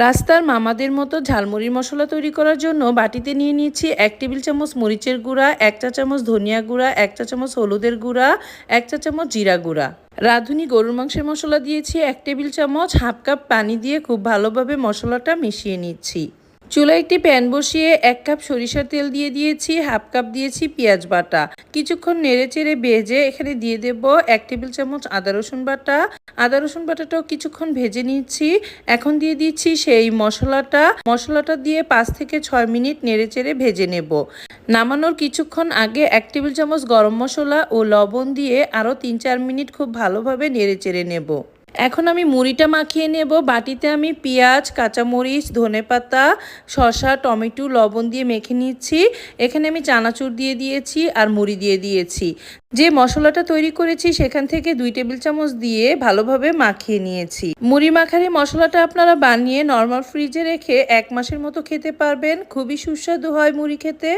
রাস্তার মামাদের মতো ঝালমুড়ির মশলা তৈরি করার জন্য বাটিতে নিয়ে নিয়েছি 1 টেবিল চামচ মরিচের গুঁড়া, 1 চা চামচ ধনিয়া গুঁড়া, 1 চা চামচ হলুদের গুঁড়া, 1 চা চামচ জিরা গুঁড়া। রাঁধুনি গরুর মাংসের মশলা দিয়েছি 1 টেবিল চামচ। হাফ কাপ পানি দিয়ে খুব ভালোভাবে মশলাটা মিশিয়ে নিচ্ছি। চুলায় একটি প্যান বসিয়ে 1 কাপ সরিষার তেল দিয়ে দিয়েছি, হাফ কাপ দিয়েছি পেঁয়াজ বাটা। কিছুক্ষণ নেড়েচেড়ে ভেজে এখানে দিয়ে দেব 1 টেবিল চামচ আদা রসুন বাটা। আদা রসুন বাটাটাও কিছুক্ষণ ভেজে নিচ্ছি। এখন দিয়ে দিচ্ছি সেই মশলাটা দিয়ে 5 থেকে 6 মিনিট নেড়েচেড়ে ভেজে নেব। নামানোর কিছুক্ষণ আগে 1 টেবিল চামচ গরম মশলা ও লবণ দিয়ে আরও 3-4 মিনিট খুব ভালোভাবে নেড়েচেড়ে নেব। এখন আমি মুড়িটা মাখিয়ে নেব। বাটিতে আমি পেঁয়াজ, কাঁচামরিচ, ধনেপাতা, শসা, টমেটো, লবণ দিয়ে মেখে নিচ্ছি। এখানে আমি চানাচুর দিয়ে দিয়েছি আর মুড়ি দিয়ে দিয়েছি। যে মশলাটা তৈরি করেছি সেখান থেকে 2 টেবিল চামচ দিয়ে ভালোভাবে মাখিয়ে নিয়েছি। মুড়ি মাখার এই মশলাটা আপনারা বানিয়ে নর্মাল ফ্রিজে রেখে 1 মাসের মতো খেতে পারবেন। খুবই সুস্বাদু হয় মুড়ি খেতে।